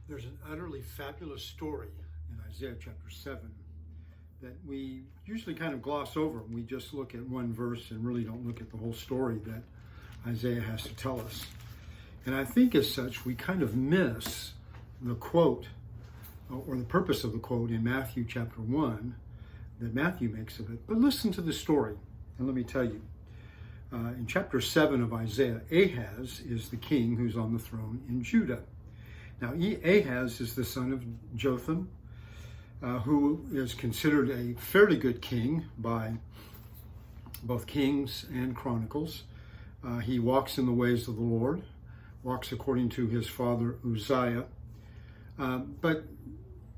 There's an utterly fabulous story in Isaiah chapter 7 that we usually kind of gloss over. We just look at one verse and really don't look at the whole story that Isaiah has to tell us. And I think as such, we kind of miss the quote or the purpose of the quote in Matthew chapter 1 that Matthew makes of it. But listen to the story, and let me tell you. In chapter 7 of Isaiah, Ahaz is the king who's on the throne in Judah. Now, Ahaz is the son of Jotham, who is considered a fairly good king by both Kings and Chronicles. He walks in the ways of the Lord, walks according to his father Uzziah. But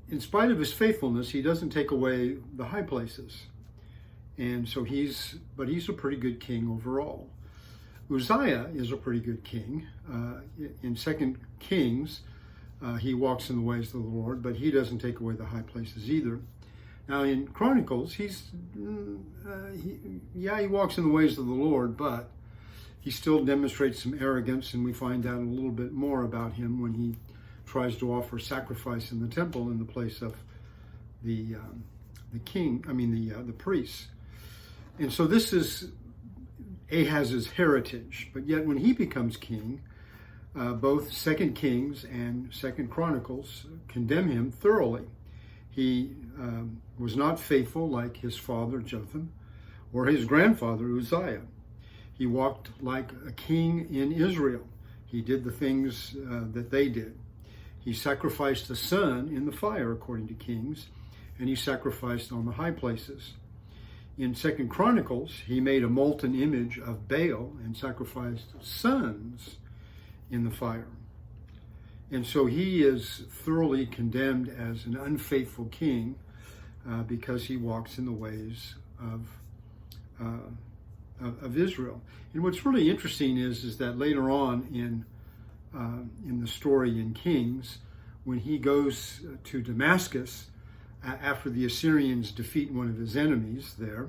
in spite of his faithfulness, he doesn't take away the high places. And so he's a pretty good king overall. Uzziah is a pretty good king. In 2 Kings, he walks in the ways of the Lord, but he doesn't take away the high places either. Now in Chronicles, he walks in the ways of the Lord, but he still demonstrates some arrogance, and we find out a little bit more about him when he tries to offer sacrifice in the temple in the place of the priests. And so this is Ahaz's heritage. But yet when he becomes king, both 2 Kings and 2 Chronicles condemn him thoroughly. He was not faithful like his father Jotham or his grandfather Uzziah. He walked like a king in Israel. He did the things that they did. He sacrificed a son in the fire, according to Kings, and he sacrificed on the high places. In 2 Chronicles, he made a molten image of Baal and sacrificed sons in the fire. And so he is thoroughly condemned as an unfaithful king because he walks in the ways of Israel. And what's really interesting is that later on in the story in Kings, when he goes to Damascus after the Assyrians defeat one of his enemies there,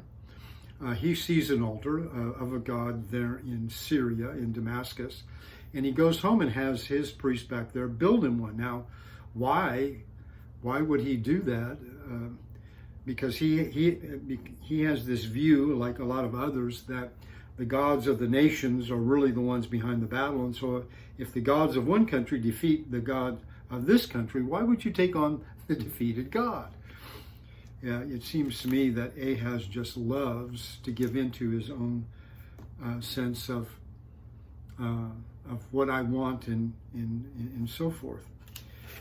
he sees an altar of a god there in Syria, in Damascus, and he goes home and has his priest back there build him one. Now, why would he do that? Because he has this view, like a lot of others, that the gods of the nations are really the ones behind the battle. And so if the gods of one country defeat the God of this country, why would you take on the defeated God? Yeah, it seems to me that Ahaz just loves to give into his own sense of what I want and so forth.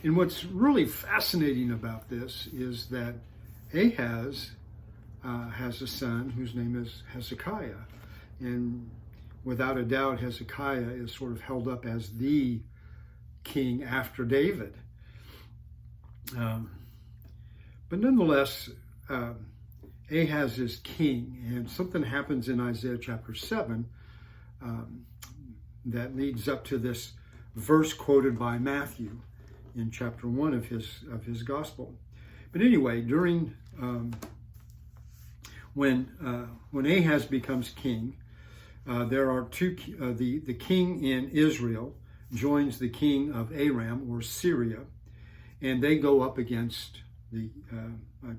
And what's really fascinating about this is that Ahaz has a son whose name is Hezekiah. And without a doubt, Hezekiah is sort of held up as the king after David. But nonetheless, Ahaz is king, and something happens in Isaiah chapter 7 that leads up to this verse quoted by Matthew in chapter 1 of his gospel. But anyway, during when Ahaz becomes king, there are two. The king in Israel joins the king of Aram or Syria, and they go up against the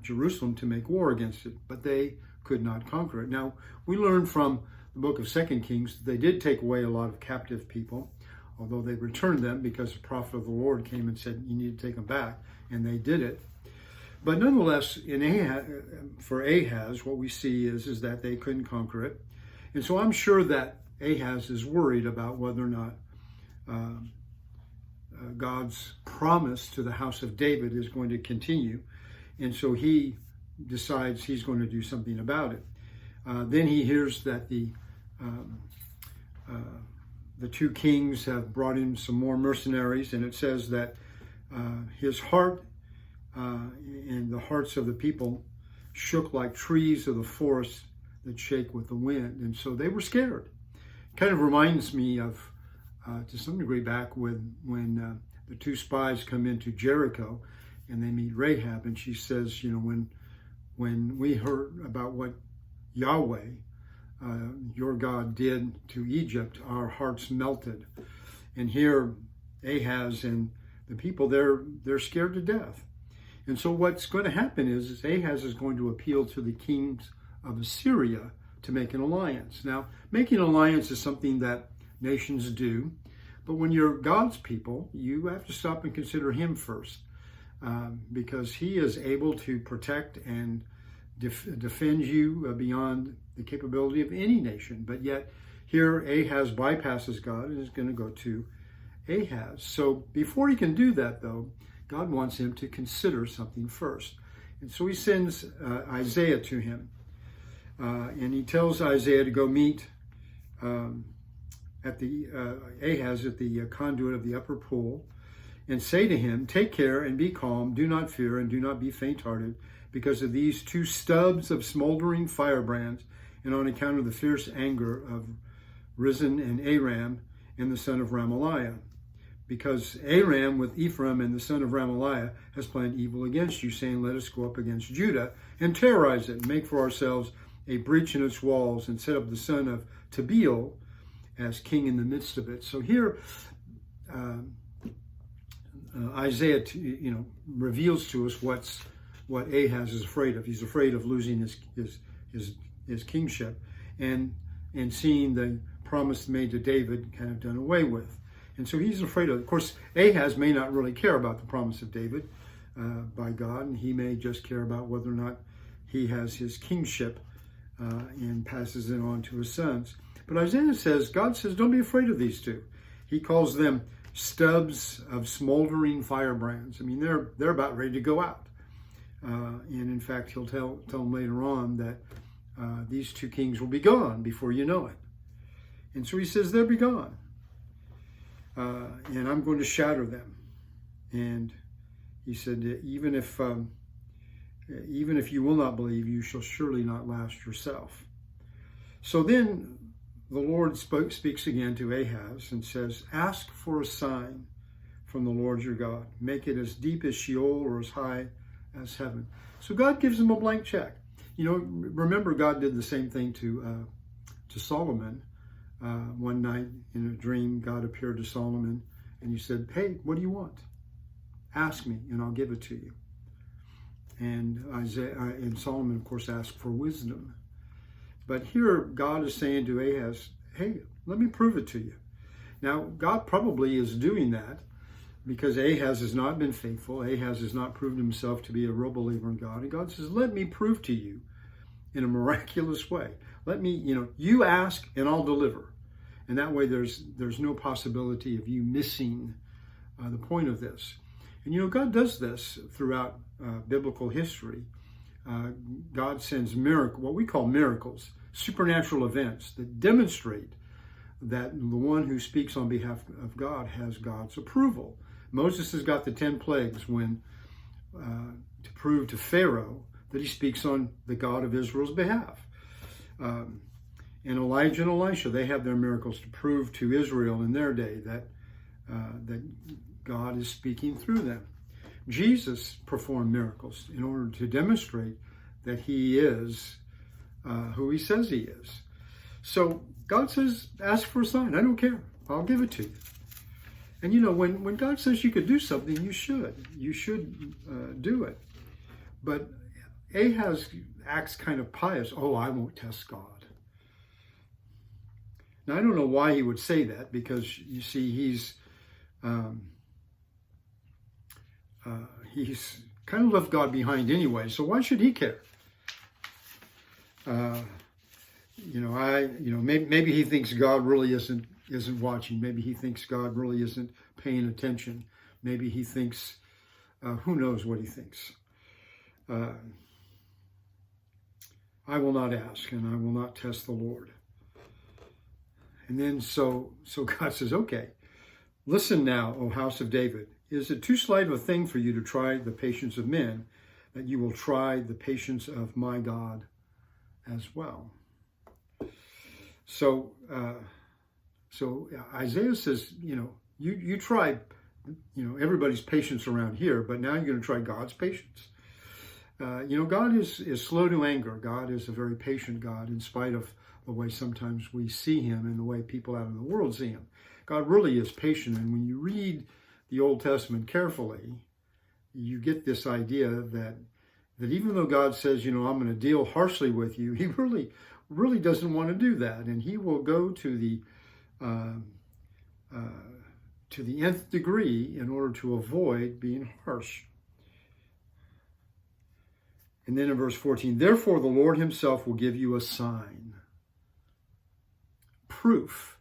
Jerusalem to make war against it, but they could not conquer it. Now, we learn from the book of 2 Kings that they did take away a lot of captive people, although they returned them because the prophet of the Lord came and said, you need to take them back, and they did it. But nonetheless, for Ahaz, what we see is that they couldn't conquer it. And so I'm sure that Ahaz is worried about whether or not God's promise to the house of David is going to continue. And so he decides he's going to do something about it. Then he hears that the two kings have brought in some more mercenaries, and it says that his heart and the hearts of the people shook like trees of the forest that shake with the wind. And so they were scared. Kind of reminds me of, to some degree, back when the two spies come into Jericho and they meet Rahab, and she says, when we heard about what Yahweh, your God, did to Egypt, our hearts melted. And here Ahaz and the people, they're scared to death. And so what's going to happen is Ahaz is going to appeal to the kings of Assyria to make an alliance. Now, making an alliance is something that nations do, but when you're God's people, you have to stop and consider him first, because he is able to protect and defend you beyond the capability of any nation. But yet here Ahaz bypasses God and is going to go to Ahaz. So before he can do that, though, God wants him to consider something first. And so he sends Isaiah to him. And he tells Isaiah to go meet at the Ahaz at the conduit of the upper pool, and say to him, "Take care and be calm, do not fear and do not be faint-hearted, because of these two stubs of smoldering firebrands, and on account of the fierce anger of Rezin and Aram and the son of Remaliah. Because Aram with Ephraim and the son of Remaliah has planned evil against you, saying, let us go up against Judah and terrorize it, and make for ourselves a breach in its walls, and set up the son of Tabeel as king in the midst of it." So here Isaiah reveals to us what Ahaz is afraid of. He's afraid of losing his kingship and seeing the promise made to David kind of done away with. And so he's afraid of it. Of course, Ahaz may not really care about the promise of David by God, and he may just care about whether or not he has his kingship and passes it on to his sons. But Isaiah says, God says, don't be afraid of these two. He calls them stubs of smoldering firebrands. I mean, they're about ready to go out. And in fact, he'll tell them later on that these two kings will be gone before you know it. And so he says, they'll be gone. And I'm going to shatter them. And he said, even if you will not believe, you shall surely not last yourself. So then the Lord speaks again to Ahaz and says, ask for a sign from the Lord your God. Make it as deep as Sheol or as high as heaven. So God gives him a blank check. Remember, God did the same thing to Solomon. One night in a dream, God appeared to Solomon and he said, hey, what do you want? Ask me and I'll give it to you. And Solomon, of course, asked for wisdom. But here God is saying to Ahaz, hey, let me prove it to you. Now, God probably is doing that because Ahaz has not been faithful. Ahaz has not proven himself to be a real believer in God. And God says, let me prove to you in a miraculous way. Let me, you ask and I'll deliver. And that way there's no possibility of you missing the point of this. And God does this throughout biblical history. God sends what we call miracles, supernatural events that demonstrate that the one who speaks on behalf of God has God's approval. Moses has got the 10 plagues when to prove to Pharaoh that he speaks on the God of Israel's behalf. And Elijah and Elisha, they have their miracles to prove to Israel in their day that God is speaking through them. Jesus performed miracles in order to demonstrate that he is who he says he is. So God says, ask for a sign. I don't care. I'll give it to you. And when God says you could do something, you should. You should do it. But Ahaz acts kind of pious. Oh, I won't test God. Now, I don't know why he would say that, because you see, he's kind of left God behind anyway. So why should he care? Maybe he thinks God really isn't watching. Maybe he thinks God really isn't paying attention. Maybe he thinks, who knows what he thinks. I will not ask, and I will not test the Lord. And then so God says, okay, listen now, O house of David. Is it too slight of a thing for you to try the patience of men, that you will try the patience of my God as well? So Isaiah says, you tried, everybody's patience around here, but now you're going to try God's patience. God is slow to anger. God is a very patient God, in spite of the way sometimes we see him and the way people out in the world see him. God really is patient. And when you read the Old Testament carefully, you get this idea that even though God says, I'm going to deal harshly with you, he really doesn't want to do that. And he will go to the nth degree in order to avoid being harsh. And then in verse 14, therefore the Lord himself will give you a sign, proof.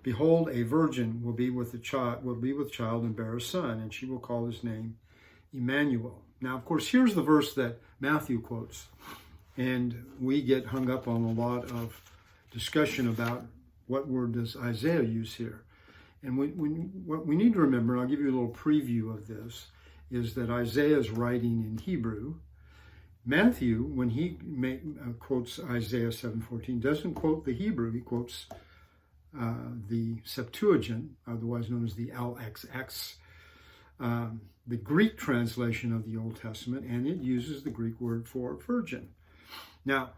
Behold, a virgin will be with child and bear a son, and she will call his name Emmanuel. Now, of course, here's the verse that Matthew quotes, and we get hung up on a lot of discussion about what word does Isaiah use here. And what we need to remember, and I'll give you a little preview of this, is that Isaiah is writing in Hebrew. Matthew, when he quotes Isaiah 7:14, doesn't quote the Hebrew. He quotes the Septuagint, otherwise known as the LXX, the Greek translation of the Old Testament, and it uses the Greek word for virgin. Now,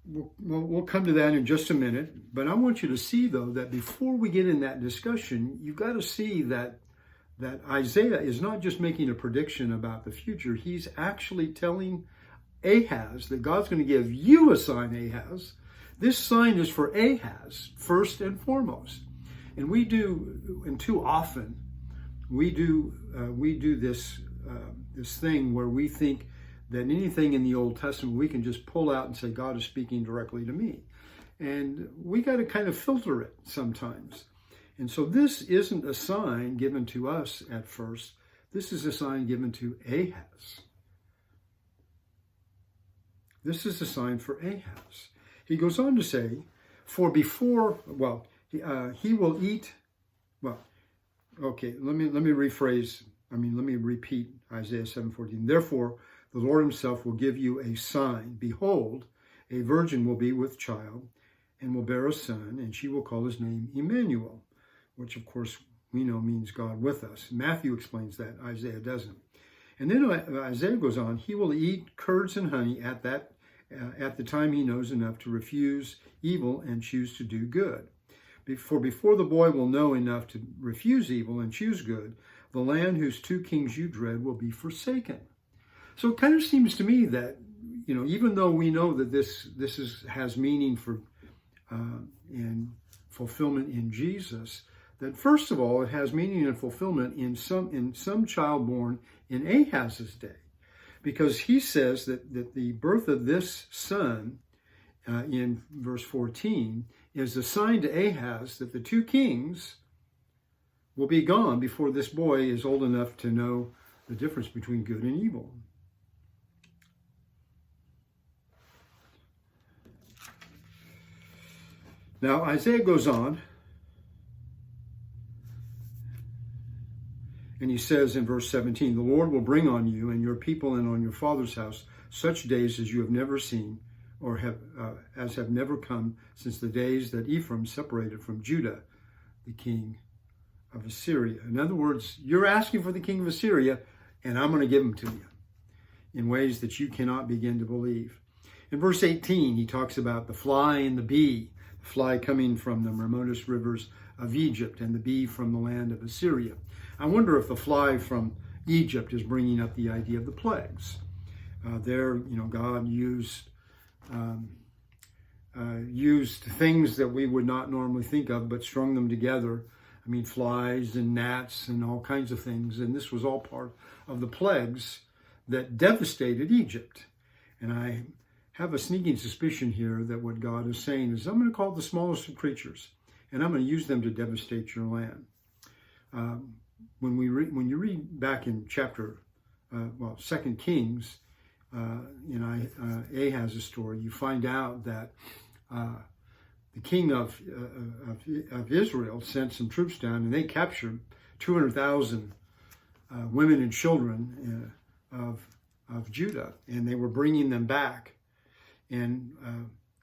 we'll come to that in just a minute, but I want you to see, though, that before we get in that discussion, you've got to see that Isaiah is not just making a prediction about the future. He's actually telling Ahaz that God's going to give you a sign, Ahaz. This sign is for Ahaz, first and foremost. And too often, we do this thing where we think that anything in the Old Testament we can just pull out and say, God is speaking directly to me. And we got to kind of filter it sometimes. And so this isn't a sign given to us at first. This is a sign given to Ahaz. This is a sign for Ahaz. He goes on to say, he will eat, let me repeat Isaiah 7:14. Therefore, the Lord himself will give you a sign. Behold, a virgin will be with child and will bear a son, and she will call his name Emmanuel, which of course we know means God with us. Matthew explains that, Isaiah doesn't. And then Isaiah goes on, he will eat curds and honey at the time he knows enough to refuse evil and choose to do good. For before the boy will know enough to refuse evil and choose good, the land whose two kings you dread will be forsaken. So it kind of seems to me that, even though we know that this has meaning for and fulfillment in Jesus, that first of all, it has meaning and fulfillment in some child born in Ahaz's day. Because he says that the birth of this son in verse 14 is a sign to Ahaz that the two kings will be gone before this boy is old enough to know the difference between good and evil. Now, Isaiah goes on, and he says in verse 17, the Lord will bring on you and your people and on your father's house such days as you have never seen or have never come since the days that Ephraim separated from Judah, the king of Assyria. In other words, you're asking for the king of Assyria, and I'm going to give him to you in ways that you cannot begin to believe. In verse 18, he talks about the fly and the bee, the fly coming from the remotest rivers of Egypt and the bee from the land of Assyria. I wonder if the fly from Egypt is bringing up the idea of the plagues. God used things that we would not normally think of, but strung them together. I mean, flies and gnats and all kinds of things. And this was all part of the plagues that devastated Egypt. And I have a sneaking suspicion here that what God is saying is, I'm going to call the smallest of creatures, and I'm going to use them to devastate your land. When you read back in chapter, 2 Kings, in Ahaz's story, you find out that the king of Israel sent some troops down, and they captured 200,000 women and children of Judah, and they were bringing them back. And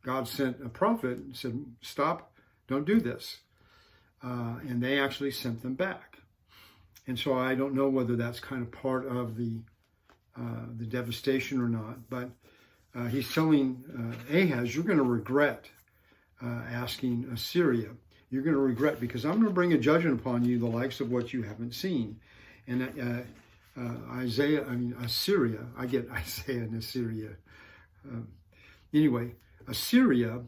God sent a prophet and said, stop, don't do this. And they actually sent them back. And so I don't know whether that's kind of part of the devastation or not, but he's telling Ahaz, you're going to regret asking Assyria. you're going to regret, because I'm going to bring a judgment upon you, the likes of what you haven't seen. And Assyria, I get Isaiah and Assyria. Anyway, Assyria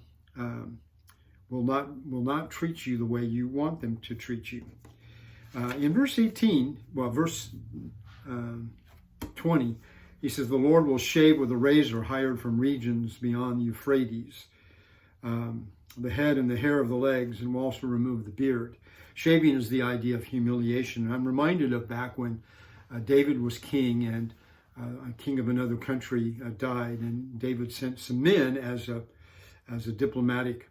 will not treat you the way you want them to treat you. In verse 18, verse 20, he says, the Lord will shave with a razor hired from regions beyond the Euphrates, the head and the hair of the legs, and will also remove the beard. Shaving is the idea of humiliation. And I'm reminded of back when David was king, and a king of another country died, and David sent some men as a diplomatic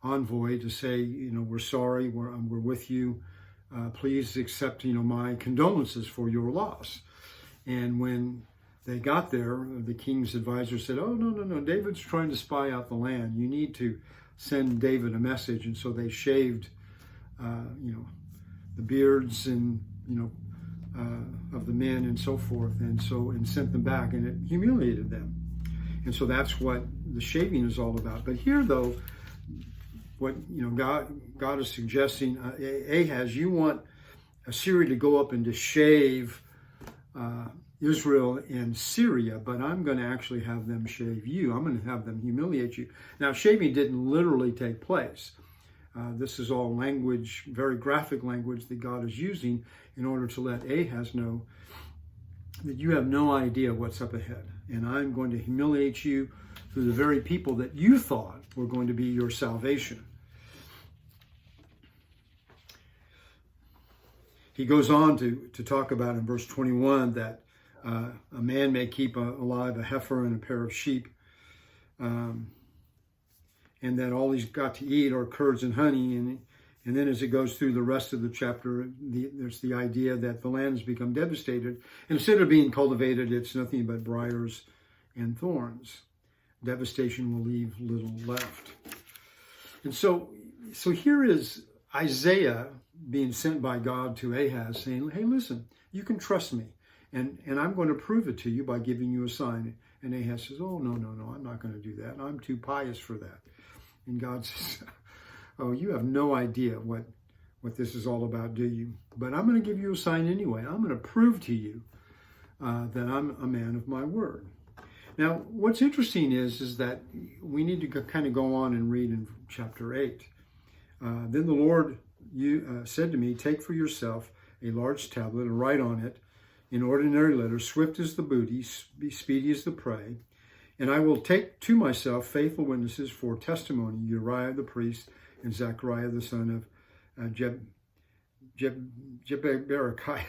envoy to say, we're sorry, we're with you. Please accept, my condolences for your loss. And when they got there, the king's advisor said, oh, no, David's trying to spy out the land. You need to send David a message. And so they shaved, the beards and, of the men and so forth, and sent them back, and it humiliated them. And so that's what the shaving is all about. But here, though, what God is suggesting, Ahaz, you want Assyria to go up and to shave Israel and Syria, but I'm going to actually have them shave you. I'm going to have them humiliate you. Now, shaving didn't literally take place. This is all language, very graphic language that God is using in order to let Ahaz know that you have no idea what's up ahead. And I'm going to humiliate you through the very people that you thought were going to be your salvation. He goes on to talk about in verse 21 that a man may keep alive a heifer and a pair of sheep, and that all he's got to eat are curds and honey. And then as it goes through the rest of the chapter, there's the idea that the land has become devastated. And instead of being cultivated, it's nothing but briars and thorns. Devastation will leave little left. And so here is Isaiah being sent by God to Ahaz saying, hey, listen, you can trust me. And I'm going to prove it to you by giving you a sign. And Ahaz says, oh, no, I'm not going to do that. I'm too pious for that. And God says, oh, you have no idea what this is all about, do you? But I'm going to give you a sign anyway. I'm going to prove to you that I'm a man of my word. Now, what's interesting is that we need to kind of go on and read in chapter 8. Then the Lord said to me, take for yourself a large tablet and write on it in ordinary letters, swift as the booty, speedy as the prey. And I will take to myself faithful witnesses for testimony, Uriah the priest and Zechariah the son of Jeberechiah.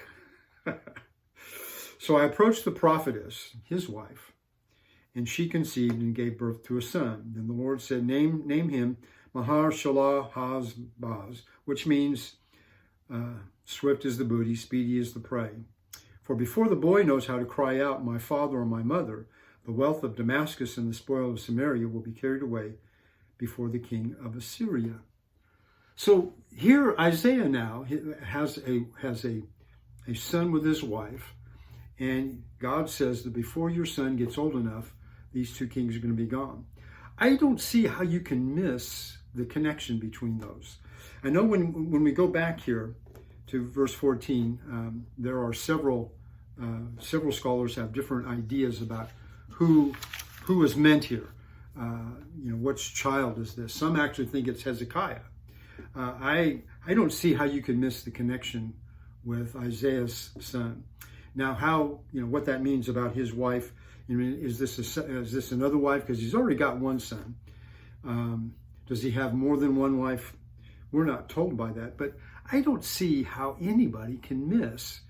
So I approached the prophetess, his wife, and she conceived and gave birth to a son. Then the Lord said, name him Mahar-shalal-haz-baz, which means swift as the booty, speedy as the prey. For before the boy knows how to cry out, my father or my mother, the wealth of Damascus and the spoil of Samaria will be carried away before the king of Assyria. So here Isaiah now has a son with his wife, and God says that before your son gets old enough, these two kings are going to be gone. I don't see how you can miss the connection between those. I know when we go back here to verse 14, there are several scholars have different ideas about who is meant here. Which child is this? Some actually think it's Hezekiah. I don't see how you can miss the connection with Isaiah's son. Now, what that means about his wife? Is this another wife? Because he's already got one son. Does he have more than one wife? We're not told by that, but I don't see how anybody can miss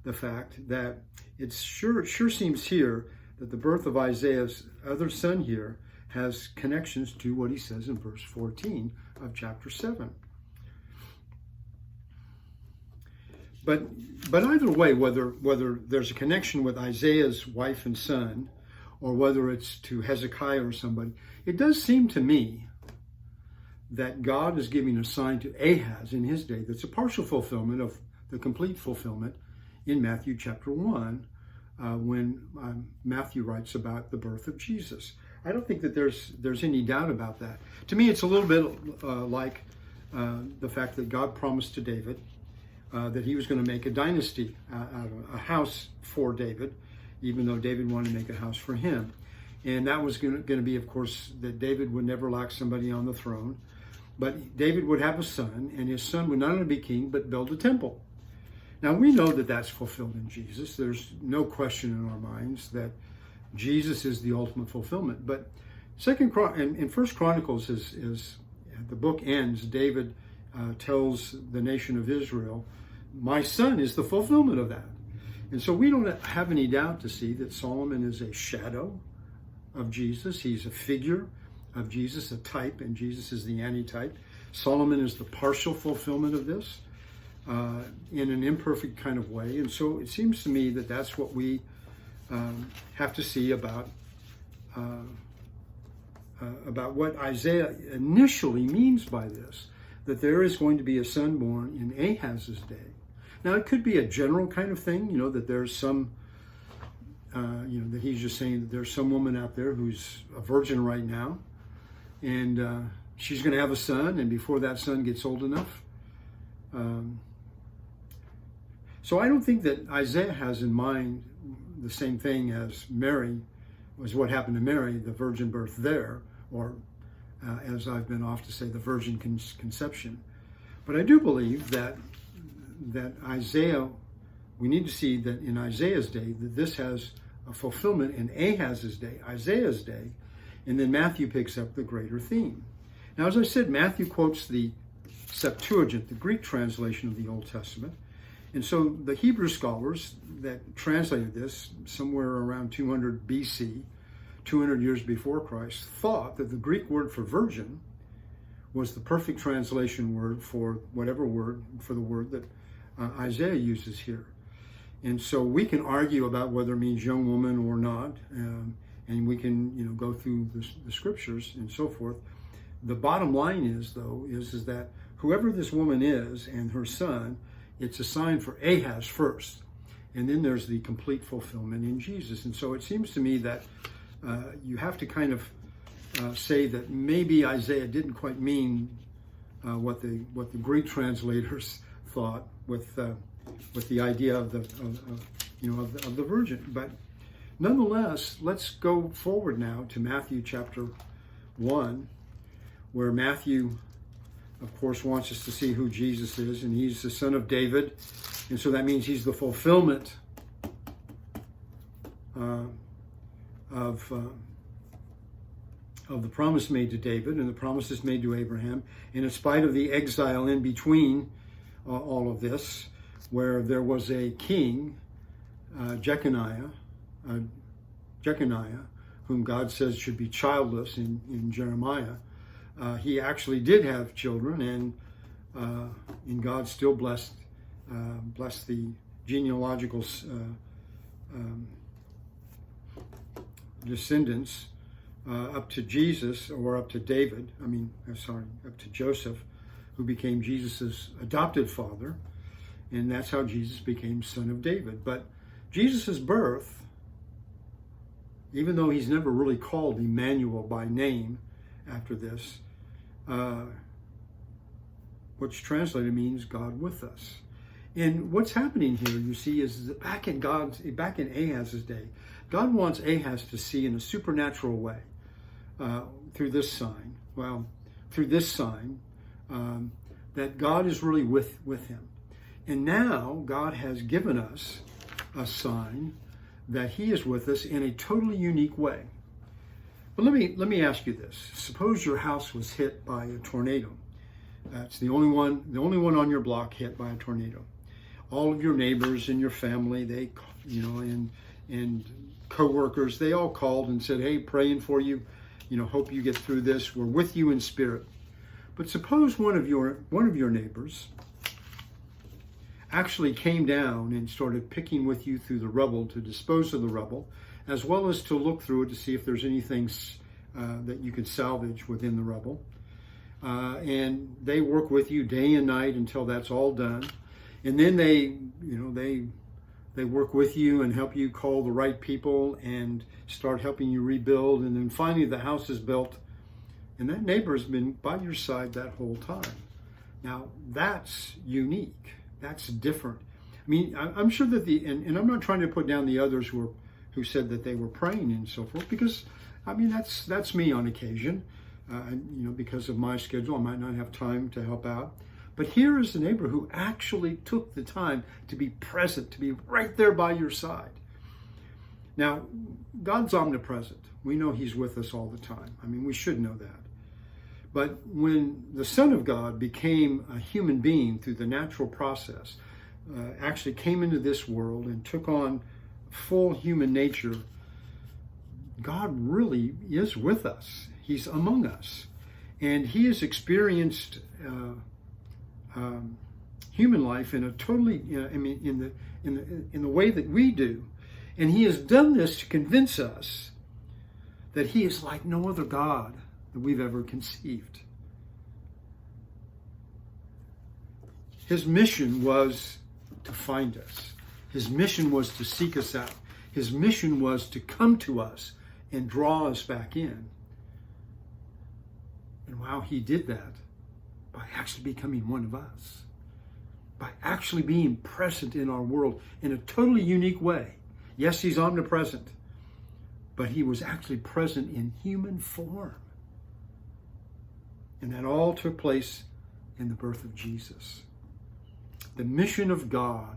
the fact that it sure seems here that the birth of Isaiah's other son here has connections to what he says in verse 14 of chapter 7. But either way, whether there's a connection with Isaiah's wife and son, or whether it's to Hezekiah or somebody, it does seem to me that God is giving a sign to Ahaz in his day that's a partial fulfillment of the complete fulfillment in Matthew chapter 1, when Matthew writes about the birth of Jesus. I don't think that there's any doubt about that. To me, it's a little bit like the fact that God promised to David that he was going to make a dynasty, a house for David, even though David wanted to make a house for him. And that was going to be, of course, that David would never lack somebody on the throne. But David would have a son, and his son would not only be king, but build a temple. Now, we know that that's fulfilled in Jesus. There's no question in our minds that Jesus is the ultimate fulfillment. But in First Chronicles, as the book ends, David tells the nation of Israel, my son is the fulfillment of that. And so we don't have any doubt to see that Solomon is a shadow of Jesus. He's a figure of Jesus, a type, and Jesus is the antitype. Solomon is the partial fulfillment of this in an imperfect kind of way. And so it seems to me that that's what we have to see about what Isaiah initially means by this, that there is going to be a son born in Ahaz's day. Now, it could be a general kind of thing, that there's some, that he's just saying that there's some woman out there who's a virgin right now, and she's going to have a son, and before that son gets old enough. So I don't think that Isaiah has in mind the same thing as Mary, was what happened to Mary, the virgin birth there, or as I've been off to say, the virgin conception. But I do believe that Isaiah, we need to see that in Isaiah's day, that this has a fulfillment in Ahaz's day, Isaiah's day, and then Matthew picks up the greater theme. Now, as I said, Matthew quotes the Septuagint, the Greek translation of the Old Testament. And so the Hebrew scholars that translated this somewhere around 200 BC, 200 years before Christ, thought that the Greek word for virgin was the perfect translation word for whatever word, for the word that Isaiah uses here. And so we can argue about whether it means young woman or not, and we can go through the scriptures and so forth. The bottom line is, though, is that whoever this woman is and her son, it's assigned for Ahaz first, and then there's the complete fulfillment in Jesus. And so it seems to me that you have to kind of say that maybe Isaiah didn't quite mean what the Greek translators thought with the idea of the virgin. But nonetheless, let's go forward now to Matthew chapter 1, where Matthew, of course, wants us to see who Jesus is, and he's the son of David, and so that means he's the fulfillment of the promise made to David and the promises made to Abraham. And in spite of the exile in between all of this, where there was a king, Jeconiah, whom God says should be childless in Jeremiah, he actually did have children, and God still blessed the genealogical descendants up to Jesus, or up to David. Up to Joseph, who became Jesus's adopted father, and that's how Jesus became son of David. But Jesus's birth, even though he's never really called Emmanuel by name after this, which translated means God with us. And what's happening here, you see, is that back in Ahaz's day, God wants Ahaz to see in a supernatural way through this sign, that God is really with him. And now God has given us a sign that he is with us in a totally unique way. But let me ask you this. Suppose your house was hit by a tornado. That's the only one on your block hit by a tornado. All of your neighbors and your family, and co-workers, they all called and said, hey, praying for you, hope you get through this. We're with you in spirit. But suppose one of your neighbors actually came down and started picking with you through the rubble to dispose of the rubble, as well as to look through it to see if there's anything that you could salvage within the rubble. And they work with you day and night until that's all done. And then they work with you and help you call the right people and start helping you rebuild. And then finally the house is built, and that neighbor has been by your side that whole time. Now, that's unique. That's different. I mean, I'm sure that and I'm not trying to put down the others who said that they were praying and so forth, because, I mean, that's me on occasion. Because of my schedule, I might not have time to help out. But here is a neighbor who actually took the time to be present, to be right there by your side. Now, God's omnipresent. We know he's with us all the time. I mean, we should know that. But when the Son of God became a human being through the natural process, actually came into this world and took on full human nature, God really is with us. He's among us. And he has experienced human life in a totally, in the way that we do. And he has done this to convince us that he is like no other God that we've ever conceived. His mission was to find us. His mission was to seek us out. His mission was to come to us and draw us back in. And wow, he did that by actually becoming one of us, by actually being present in our world in a totally unique way. Yes, he's omnipresent, but he was actually present in human form. And that all took place in the birth of Jesus. The mission of God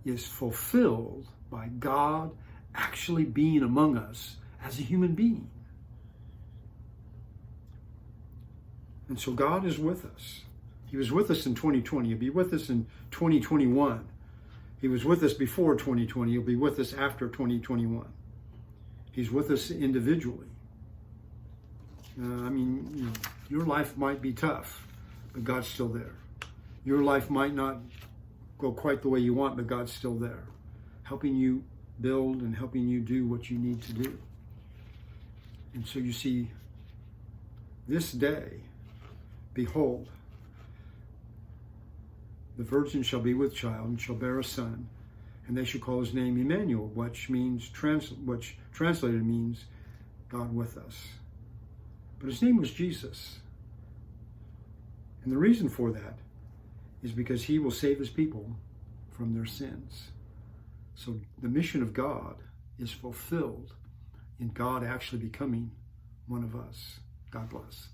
is fulfilled by God actually being among us as a human being. And so God is with us. He was with us in 2020. He'll be with us in 2021. He was with us before 2020. He'll be with us after 2021. He's with us individually. Your life might be tough, but God's still there. Your life might not go quite the way you want, but God's still there, helping you build and helping you do what you need to do. And so you see, this day, behold, the virgin shall be with child and shall bear a son, and they shall call his name Emmanuel, which translated means God with us. But his name was Jesus. And the reason for that is because he will save his people from their sins. So the mission of God is fulfilled in God actually becoming one of us. God bless.